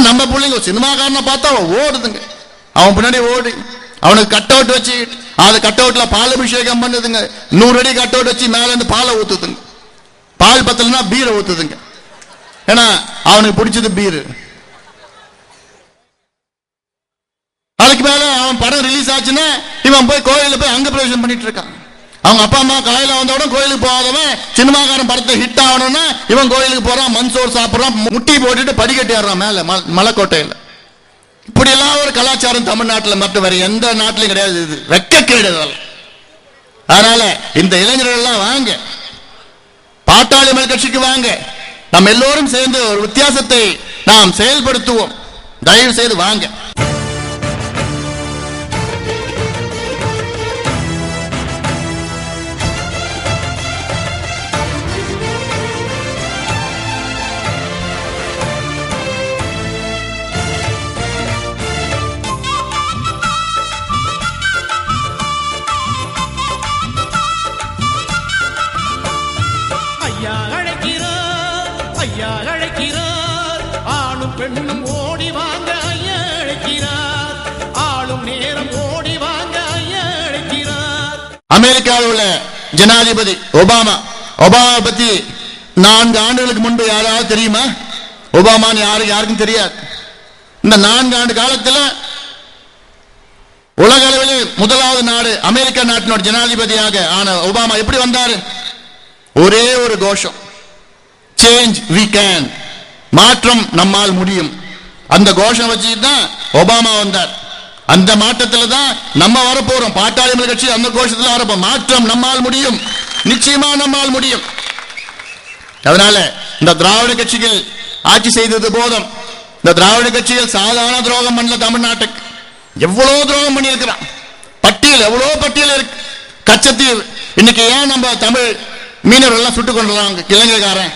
நம்ம பிள்ளைங்க சினிமாக்காரனை பார்த்தா ஓடுதுங்க, அவன் பின்னாடி ஓடி அவனுக்கு கட் அவுட் வச்சு அது கட் அவுட்ல பால் அபிஷேகம் பண்ணுதுங்க. 100 அடி கட் அவுட் வச்சு மேல இருந்து பாலை ஊத்துதுங்க. பால் பத்தலன்னா பீரை ஊத்துதுங்க. ஏன்னா அவனுக்கு பிடிச்சது பீரு. அதுக்கு மேல அவன் படம் ரிலீஸ் ஆச்சுன்னா இவன் போய் கோயில போய் அங்க பிரவேசம் பண்ணிட்டு இருக்கான். அவங்க அப்பா அம்மா காலையில வந்தவுடன் கோயிலுக்கு போகாதவன் சினிமாக்காரன் படத்தை ஹிட் ஆகணும்னா இவன் கோயிலுக்கு போறான், மண்சோறு சாப்பிடுறான், முட்டி போட்டுட்டு படிக்கட்டி ஏறான் மேல மலைக்கோட்டையில. இப்படி எல்லாம் ஒரு கலாச்சாரம் தமிழ்நாட்டில் மட்டும் வேற எந்த நாட்டிலும் கிடையாது. இது வெட்கக்கேடு. அதனால இந்த இளைஞர்கள் எல்லாம் வாங்க, பாட்டாளி மக்கள் கட்சிக்கு வாங்க, நாம் எல்லோரும் சேர்ந்து ஒரு வித்தியாசத்தை நாம் செயல்படுத்துவோம். தயவு செய்து வாங்க. பெண்ணும் ஓடி வாங்க ஐயா அழைக்கிறார், ஆளும் நேரம் ஓடி வாங்க ஐயா அழைக்கிறார். அமெரிக்காவில் உள்ள ஜனாதிபதி ஒபாமா பத்தி 4 ஆண்டுகளுக்கு முன்பு யாராவது தெரியுமா? ஒபாமான்னு யாருக்கும் தெரியாது. இந்த 4 ஆண்டு காலத்தில் உலக அளவில் முதலாவது நாடு அமெரிக்கா நாட்டினோட ஜனாதிபதியாக ஆன ஒபாமா எப்படி வந்தாரு? ஒரே ஒரு கோஷம், சேஞ்ச் வி கேன், மாற்றம் நம்மால் முடியும். அந்த கோஷம் வச்சுட்டு தான் ஒபாமா வந்தார். அந்த மாற்றத்தில் தான் நம்ம வரப்போறோம். பாட்டாளி மக்கள் கட்சி அந்த கோஷத்தில் வரப்போம். மாற்றம் நம்மால் முடியும், நிச்சயமா நம்மால் முடியும். அதனால இந்த திராவிட கட்சிகள் ஆட்சி செய்தது போதும். இந்த திராவிட கட்சிகள் சாதாரண துரோகம் பண்ணல. தமிழ்நாட்டுக்கு எவ்வளவு துரோகம் பண்ணி இருக்கிறான். பட்டியல் எவ்வளவு பட்டியல் இருக்கு. கச்சத்தீவு இன்னைக்கு ஏன் நம்ம தமிழ் மீனவர்கள் எல்லாம் சுட்டுக் கொண்டுறாங்க? இலங்கைக்காரன்.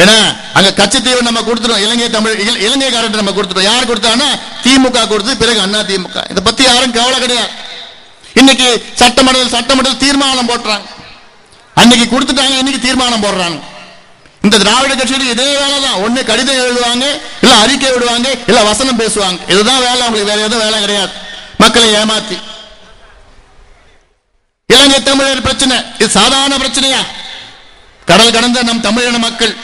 ஏன்னா அங்க கச்சத்தீவு நம்ம கொடுத்துட்டோம், இலங்கைக்காரன் நம்ம கொடுத்துட்டோம். யார் கொடுத்தான்னா திமுக கொடுத்து, பிறகு அண்ணா திமுக. இதை பத்தி யாரும் கவலை கிடையாது. இன்னைக்கு சட்டமன்றத்தில் தீர்மானம் போட்டுறாங்க. அன்னைக்கு கொடுத்துட்டாங்க, இன்னைக்கு தீர்மானம் போடுறாங்க. இந்த திராவிட கட்சியில் இதே வேலை தான். ஒண்ணு கடிதம் எழுதுவாங்க, இல்ல அறிக்கை விடுவாங்க, இல்ல வசனம் பேசுவாங்க. இதுதான் வேலை அவங்களுக்கு, வேற எதுவும் வேலை கிடையாது. மக்களை ஏமாத்தி. இலங்கை தமிழர் பிரச்சனை இது சாதாரண பிரச்சனையா? கடல் கடந்த நம் தமிழின மக்கள்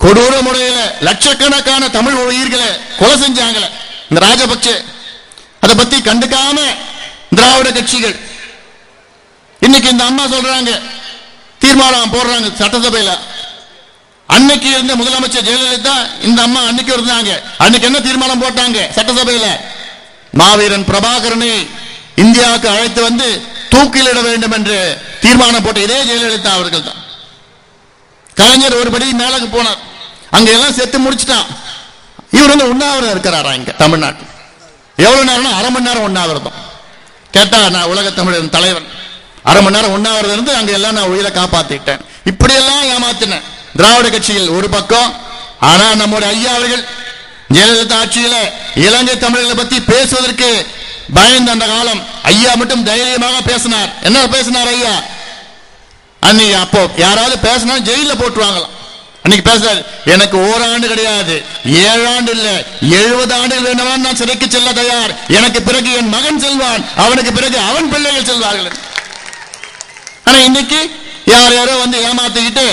கொடூர முறையில லட்சக்கணக்கான தமிழ் உயிர்களை கொலை செஞ்சாங்களே இந்த ராஜபக்சே. அதை பத்தி கண்டுக்காம திராவிட கட்சிகள் இன்னைக்கு இந்த அம்மா சொல்றாங்க, தீர்மானம் போடுறாங்க சட்டசபையில. அன்னைக்கு இருந்த முதலமைச்சர் ஜெயலலிதா இந்த அம்மா அன்னைக்கு இருந்தாங்க. அன்னைக்கு என்ன தீர்மானம் போட்டாங்க சட்டசபையில? மாவீரன் பிரபாகரனை இந்தியாவுக்கு அழைத்து வந்து தூக்கிலிட வேண்டும் என்று தீர்மானம் போட்ட இதே ஜெயலலிதா அவர்கள் தான். கலைஞர் ஒருபடி மேலுக்கு போனார், அங்க எல்லாம் செத்து முடிச்சுட்டான். இவர் வந்து உண்ணாவிரதம் இருக்கிறாரா இங்க தமிழ்நாட்டில்? எவ்வளவு நேரம்னா 1/2 மணி நேரம் உண்ணாவிரதம். கேட்டா நான் உலக தமிழர் தலைவன், 1/2 மணி நேரம் உண்ணாவிரதம் இருந்து அங்க எல்லாம் நான் உயிரை காப்பாத்திட்டேன். இப்படி எல்லாம் ஏமாத்தின திராவிட கட்சிகள் ஒரு பக்கம். ஆனா நம்முடைய ஐயா அவர்கள் ஜெயலலிதா ஆட்சியில இலங்கை தமிழர்களை பத்தி பேசுவதற்கு பயந்த அந்த காலம். ஐயா மட்டும் தைரியமாக பேசினார். என்ன பேசினார் ஐயா? அன்னைக்கு அப்போ யாராவது பேசினா ஜெயில போட்டுருவாங்களாம். அன்னைக்கு பேசுறாரு, எனக்கு ஓராண்டு கிடையாது, 7 ஆண்டு இல்ல 70 ஆண்டுகள் வேண்டுமான் நான் சிறைக்கு செல்ல தயார். எனக்கு பிறகு என் மகன் செல்வான், அவனுக்கு பிறகு அவன் பிள்ளைகள் செல்வார்கள். ஆனா இன்னைக்கு யாரோ வந்து ஏமாத்திக்கிட்டு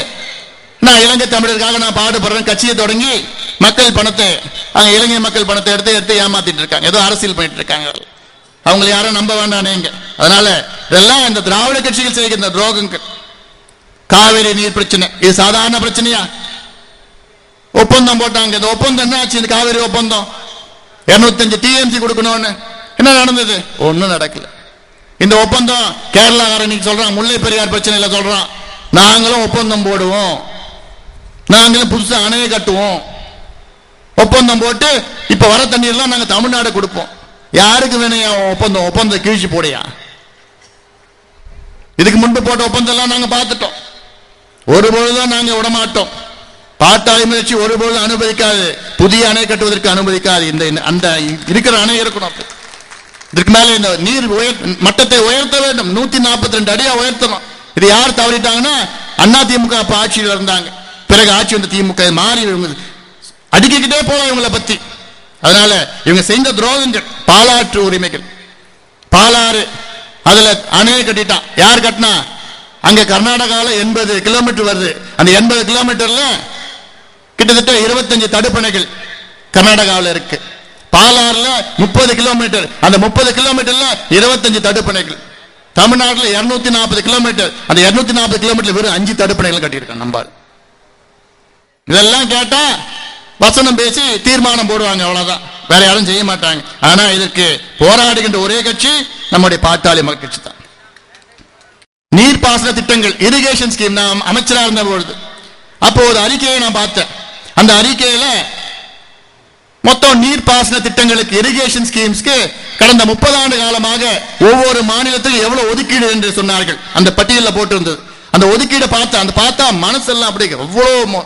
நான் இலங்கை தமிழருக்காக நான் பாடுபடுறேன் கட்சியை தொடங்கி மக்கள் பணத்தை, அங்க இலங்கை மக்கள் பணத்தை எடுத்து ஏமாத்திட்டு இருக்காங்க. ஏதோ அரசியல் பண்ணிட்டு இருக்காங்க. அவங்களை யாரும் நம்ப வேண்டாம் நீங்க. அதனால இதெல்லாம் இந்த திராவிட கட்சிகள் செய்கின்ற துரோகங்கள். காவிரி நீர் பிரச்சனை இது சாதாரண பிரச்சனையா? ஒப்பந்தம் போட்டாங்க. இந்த ஒப்பந்தம் என்ன ஆச்சு? இந்த காவிரி ஒப்பந்தம் 205 டிஎம்சி கொடுக்கணும்னு என்ன நடந்தது? ஒன்னும் நடக்கல. இந்த ஒப்பந்தம் கேரளாக்காரன் சொல்றான், முல்லை பெரியார் பிரச்சனையில சொல்றான், நாங்களும் ஒப்பந்தம் போடுவோம், நாங்களும் புதுசா அணையை கட்டுவோம். ஒப்பந்தம் போட்டு இப்ப வர தண்ணீர்லாம் நாங்க தமிழ்நாடு கொடுப்போம். யாருக்கு வேணும் ஒப்பந்தம்? ஒப்பந்தம் கீழ்ச்சி போடையா? இதுக்கு முன்பு போட்ட ஒப்பந்தம் எல்லாம் நாங்க பார்த்துட்டோம். ஒருபொழுதும் நாங்க விடமாட்டோம். பாட்டாளி முயற்சி ஒருபொழுதும் அனுமதிக்காது. புதிய அணை கட்டுவதற்கு அனுமதிக்காது. அந்த இருக்கிற அணை இருக்கணும். இதுக்கு மேல இந்த நீர் மட்டத்தை உயர்த்த வேண்டும். 142 அடியா உயர்த்தணும். இது யார் தவறிட்டாங்கன்னா அண்ணா திமுக அப்ப ஆட்சியில் இருந்தாங்க. பிறகு ஆட்சி வந்து திமுக மாறி அடிக்கிட்டே போலாம் இவங்களை பத்தி. அதனால இவங்க செய்த துரோகங்கள். பாலாற்று உரிமைகள், பாலாறு அதுல அணையை கட்டிட்டான். யார் கட்டினா? அங்க கர்நாடகால 80 கிலோமீட்டர் வருது. அந்த 80 கிலோமீட்டர்ல கிட்டத்தட்ட 25 தடுப்பணைகள் கர்நாடகாவில் இருக்கு. பாலாறுல 30 கிலோமீட்டர், அந்த 30 கிலோமீட்டர்ல 25 தடுப்பணைகள். தமிழ்நாட்டில் 240 கிலோமீட்டர், அந்த 240 கிலோமீட்டர் வெறும் 5 தடுப்பணைகள் கட்டியிருக்கான் நம்பால். இதெல்லாம் கேட்டா வசனம் பேசி தீர்மானம் போடுவாங்க, அவ்வளவுதான், வேற யாரும் செய்ய மாட்டாங்க. ஆனா இதற்கு போராடுகின்ற ஒரே கட்சி நம்முடைய பாட்டாளி மக்கள் கட்சி தான். நீர்ப்பாசன திட்டங்கள், இரிகேஷன் ஸ்கீம், நான் அமைச்சராக இருந்த பொழுது அப்போ ஒரு அறிக்கையை நான் பார்த்தேன். அந்த அறிக்கையில மொத்தம் நீர்ப்பாசன திட்டங்களுக்கு, இரிகேஷன் ஸ்கீம்ஸ்க்கு கடந்த 30 ஆண்டு காலமாக ஒவ்வொரு மாநிலத்துக்கும் எவ்வளவு ஒதுக்கீடு என்று சொன்னார்கள். அந்த பட்டியலில் போட்டு இருந்தது. அந்த ஒதுக்கீடு பார்த்தா மனசெல்லாம் அப்படி எவ்வளவு.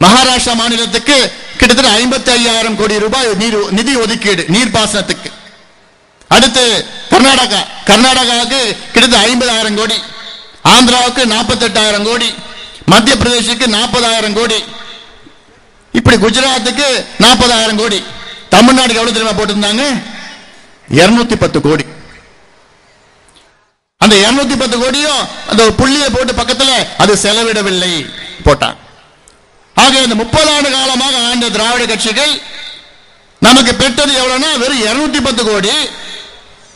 மகாராஷ்டிரா மாநிலத்துக்கு கிட்டத்தட்ட 55,000 கோடி ரூபாய் நிதி ஒதுக்கீடு நீர்ப்பாசனத்துக்கு. அடுத்து கர்நாடகாவுக்கு கிட்டத்தட்ட 50,000 கோடி, ஆந்திராவுக்கு 48,000 கோடி, மத்திய பிரதேசுக்கு 40,000 கோடி, இப்படி குஜராத்துக்கு 40,000 கோடி. தமிழ்நாடுக்கு எவ்வளவு தெரியுமா போட்டிருந்தாங்க? 210 கோடி. அந்த 210 கோடியும் அந்த புள்ளியை போட்டு பக்கத்துல அது செலவிடவில்லை போட்டாங்க. ஆக இந்த 30 ஆண்டு காலமாக ஆண்ட திராவிட கட்சிகள் நமக்கு பெற்றது எவ்வளவுனா வெறும் 210 கோடி.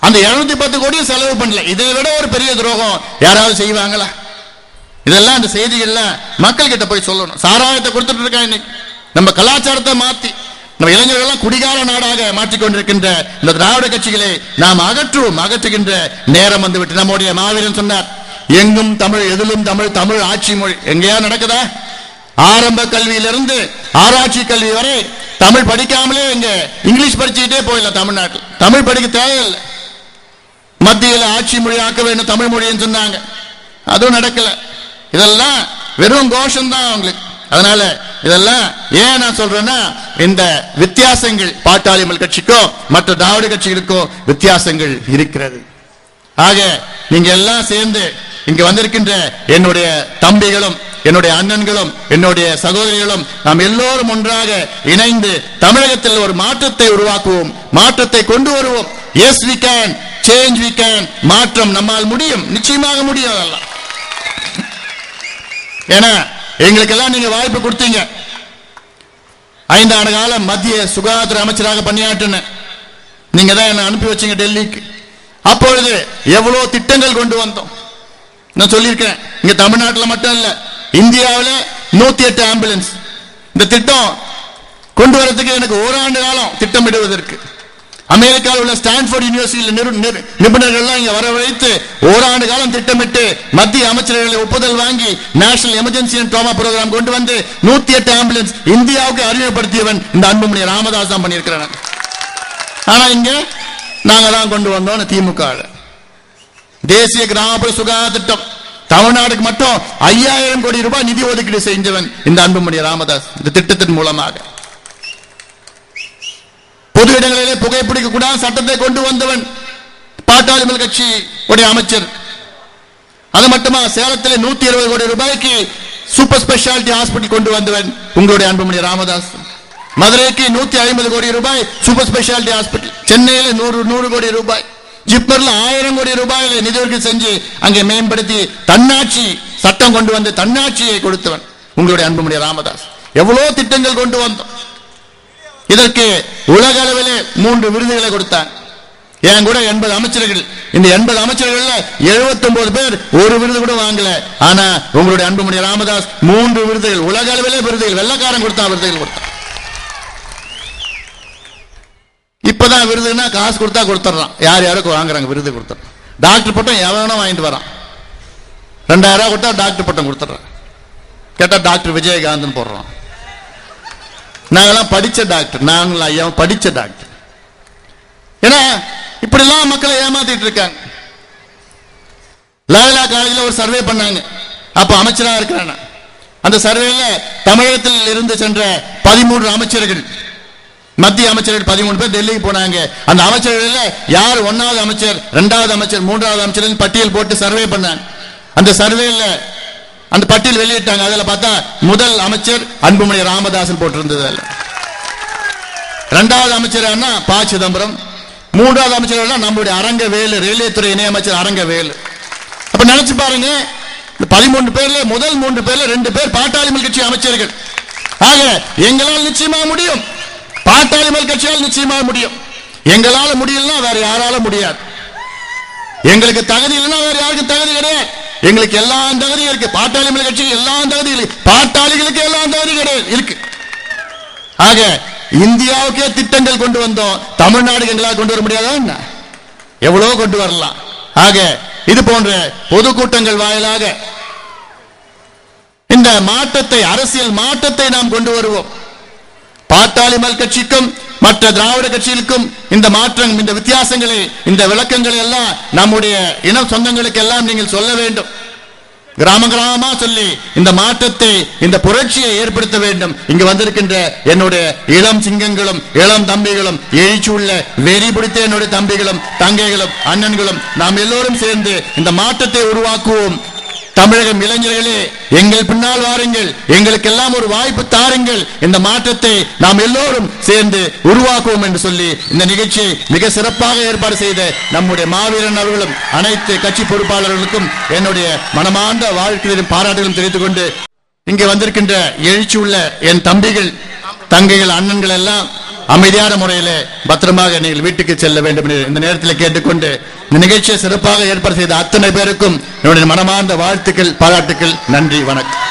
அந்த 210 கோடியும் செலவு பண்ணல. இதை விட ஒரு பெரிய துரோகம் யாராவது செய்வாங்களா? இதெல்லாம் அந்த செய்திகள்லாம் மக்கள் கிட்ட போய் சொல்லணும். சாராயத்தை கொடுத்துட்டு இருக்காங்க. இன்னைக்கு நம்ம கலாச்சாரத்தை மாத்தி நம்ம இளைஞர்கள் குடிகார நாடாக மாற்றிக்கொண்டிருக்கின்ற இந்த திராவிட கட்சிகளை நாம் அகற்றுகின்ற நேரம் வந்துவிட்டு. நம்முடைய மாவீரன் சொன்னார், எங்கும் தமிழ், எதிலும் தமிழ், தமிழ் ஆட்சி மொழி. எங்கேயா நடக்குதா? ஆரம்ப கல்வியிலிருந்து ஆராய்ச்சி கல்வி வரை தமிழ் படிக்காமலே இங்க இங்கிலீஷ் படிச்சுக்கிட்டே போயிடலாம். தமிழ்நாட்டில் தமிழ் படிக்க தேவையில்லை. மத்தியில் ஆட்சி மொழி ஆக்க வேண்டும் தமிழ் மொழின்னு சொன்னாங்க, அதுவும் நடக்கல. இதெல்லாம் வெறும் கோஷம் தான் அவங்களுக்கு. அதனால இதெல்லாம் ஏன் நான் சொல்றேன்னா, இந்த வித்தியாசங்கள் பாட்டாளி மக்கள் கட்சிக்கோ மற்ற திராவிட கட்சிகளுக்கோ வித்தியாசங்கள் இருக்கிறது. ஆக நீங்க எல்லாம் சேர்ந்து இங்க வந்திருக்கின்ற என்னுடைய தம்பிகளும் என்னுடைய அண்ணன்களும் என்னுடைய சகோதரிகளும் நாம் எல்லோரும் ஒன்றாக இணைந்து தமிழகத்தில் ஒரு மாற்றத்தை உருவாக்குவோம், மாற்றத்தை கொண்டு வருவோம். Yes we can change, we can. மாற்றம் நம்மால் முடியும், நிச்சயமாக முடியும். அதெல்லாம் ஏன்னா எங்களுக்கெல்லாம் நீங்க வாய்ப்பு கொடுத்தீங்க. 5 ஆண்டு காலம் மத்திய சுகாதார அமைச்சராக பணியாற்றின நீங்க தான் என்ன அனுப்பி வச்சீங்க டெல்லிக்கு. அப்பொழுது எவ்வளவு திட்டங்கள் கொண்டு வந்தோம் நான் சொல்லியிருக்கேன். இங்க தமிழ்நாட்டில் மட்டும் இல்ல, இந்தியாவில் 108 ஆம்புலன்ஸ். இந்த திட்டம் கொண்டு வரதுக்கு எனக்கு ஓராண்டு காலம் திட்டமிடுவதற்கு. அமெரிக்காவில் உள்ள ஸ்டான்ஃபோர்ட் யூனிவர்சிட்டியில் நிபுணர்கள் இங்க வரவழைத்து ஓராண்டு காலம் திட்டமிட்டு மத்திய அமைச்சர்களை ஒப்புதல் வாங்கி national emergency and trauma programme கொண்டு வந்து 108 ஆம்புலன்ஸ் இந்தியாவுக்கு அறிமுகப்படுத்தியவன் இந்த அன்புமணி ராமதாஸ் தான் பண்ணியிருக்கிறாங்க. ஆனா இங்க நாங்க தான் கொண்டு வந்தோம். திமுக தேசிய கிராமப்புற சுகாதார திட்டம் தமிழ்நாடுக்கு மட்டும் 5000 கோடி ரூபாய் நிதி ஒதுக்கீடு செஞ்சவன் இந்த அன்புமணி ராமதாஸ். இந்த திட்டத்தின் மூலமாக பொது இடங்களிலே புகைப்பிடிக்க கூடாத சட்டத்தை கொண்டு வந்தவன் பாட்டாளி மக்கள் கட்சி உடைய அமைச்சர். அது மட்டுமா, சேலத்திலே 120 கோடி ரூபாய்க்கு சூப்பர் ஸ்பெஷாலிட்டி ஹாஸ்பிட்டல் கொண்டு வந்தவன் உங்களுடைய அன்புமணி ராமதாஸ். மதுரைக்கு 150 கோடி ரூபாய் சூப்பர் ஸ்பெஷாலிட்டி ஹாஸ்பிட்டல். சென்னையில 100 கோடி ரூபாய். ஜிப்மர்ல 1000 கோடி ரூபாய் நிதி ஒதுக்கீடு செஞ்சு அங்கே மேம்படுத்தி தன்னாட்சி சட்டம் கொண்டு வந்து தன்னாட்சியை கொடுத்தவன் உங்களுடைய அன்புமணி ராமதாஸ். எவ்வளவு திட்டங்கள் கொண்டு வந்தோம். இதற்கு உலக அளவிலே 3 விருதுகளை கொடுத்தாங்க. என் கூட 80 அமைச்சர்கள். இந்த 80 அமைச்சர்கள் 79 பேர் ஒரு விருது கூட வாங்கல. ஆனா உங்களுடைய அன்புமணி ராமதாஸ் 3 விருதுகள், உலக அளவிலே விருதுகள், வெள்ளக்காரன் கொடுத்தான் விருதுகள் கொடுத்தான். இப்பதான் விருதுன்னா காசு கொடுத்தா கொடுத்துறான், யார் யாருக்கு வாங்குறாங்க விருது கொடுத்துறான். டாக்டர் பட்டம் எவனோ வாங்கிட்டு வரான். 2000 ரூபாய் கொடுத்தா டாக்டர் பட்டம் கொடுத்துறான். கேட்டா டாக்டர் விஜயகாந்த் போடுறான். நாங்கெல்லாம் படிச்ச டாக்டர், நாங்களா ஐயா படிச்ச டாக்டர். ஏன்னா இப்படி எல்லாம் மக்களை ஏமாத்திட்டு இருக்காங்க. லாயலா காலேஜில் ஒரு சர்வே பண்ணாங்க, அப்ப அமைச்சரா இருக்கிறான். அந்த சர்வேல தமிழகத்தில் இருந்து சென்ற 13 அமைச்சர்கள், மத்திய அமைச்சர்கள் 13 பேர் டெல்லிக்கு போனாங்க. அந்த அமைச்சர்கள் யார் 1வது அமைச்சர், 2வது அமைச்சர், 3வது அமைச்சர் பட்டியல் போட்டு சர்வே பண்ணாங்க. அந்த சர்வேல அந்த பட்டியல் வெளியிட்டாங்க. அதுல பார்த்தா முதல் அமைச்சர் அன்புமணி ராமதாசன் போட்டிருந்தது. இரண்டாவது அமைச்சர் ப. சிதம்பரம், மூன்றாவது அமைச்சர் நம்முடைய அரங்கவேலு, ரயில்வே துறை இணை அமைச்சர் அரங்கவேலு. அப்ப நினைச்சு பாருங்க, 13 பேர்ல முதல் 3 பேர்ல 2 பேர் பாட்டாளி மக்கள் கட்சி அமைச்சர்கள். ஆக எங்களால் நிச்சயமா முடியும், பாட்டாளி மக்கள் கட்சியால் நிச்சயமா முடியும். எங்களால முடியலன்னா வேற யாரால முடியாது. எங்களுக்கு தகுதி இல்லைன்னா வேற யாருக்கும் தகுதி கிடையாது. எங்களுக்கு எல்லா தகுதியும் இருக்கு. பாட்டாளி மக்கள் கட்சிக்கு எல்லா தகுதியும், பாட்டாளிகளுக்கு எல்லா தகுதி கிடையாது இருக்கு. ஆக இந்தியாவுக்கே திட்டங்கள் கொண்டு வந்தோம், தமிழ்நாடு எங்களால் கொண்டு வர முடியாதா என்ன? எவ்வளவு கொண்டு வரலாம். ஆக இது போன்ற பொதுக்கூட்டங்கள் வாயிலாக இந்த மாற்றத்தை, அரசியல் மாற்றத்தை நாம் கொண்டு வருவோம். பாட்டாளி மக்கள் கட்சிக்கும் மற்ற திராவிட கட்சிகளுக்கும் இந்த மாற்றம், இந்த வித்தியாசங்களை, இந்த விளக்கங்களை எல்லாம் நம்முடைய இன சொந்தங்களுக்கு எல்லாம் நீங்கள் சொல்ல வேண்டும். கிராம கிராமமா சொல்லி இந்த மாற்றத்தை, இந்த புரட்சியை ஏற்படுத்த வேண்டும். இங்கு வந்திருக்கின்ற என்னுடைய இளம் சிங்கங்களும் இளம் தம்பிகளும், எழுச்சி உள்ள வெறி பிடித்த என்னுடைய தம்பிகளும் தங்கைகளும் அண்ணன்களும் நாம் எல்லோரும் சேர்ந்து இந்த மாற்றத்தை உருவாக்குவோம். தமிழகம் இளைஞர்களே, எங்கள் பின்னால் வாருங்கள், எங்களுக்கெல்லாம் ஒரு வாய்ப்பு தாருங்கள். இந்த மாற்றத்தை நாம் எல்லோரும் சேர்ந்து உருவாக்குவோம் என்று சொல்லி இந்த நிகழ்ச்சியை மிக சிறப்பாக ஏற்பாடு செய்த நம்முடைய மாவீரன் அவர்களும் அனைத்து கட்சி பொறுப்பாளர்களுக்கும் என்னுடைய மனமார்ந்த வாழ்க்கையிலும் பாராட்டுகளும் தெரிவித்துக் கொண்டு, இங்கே வந்திருக்கின்ற எழுச்சி உள்ள என் தம்பிகள் தங்கைகள் அண்ணன்கள் எல்லாம் அமைதியான முறையில் பத்திரமாக நீங்கள் வீட்டுக்கு செல்ல வேண்டும் என்று இந்த நேரத்தில் கேட்டுக்கொண்டு, இந்த நிகழ்ச்சியை சிறப்பாக ஏற்பாடு செய்த அத்தனை பேருக்கும் என்னுடைய மனமார்ந்த வாழ்த்துக்கள், பாராட்டுக்கள். நன்றி, வணக்கம்.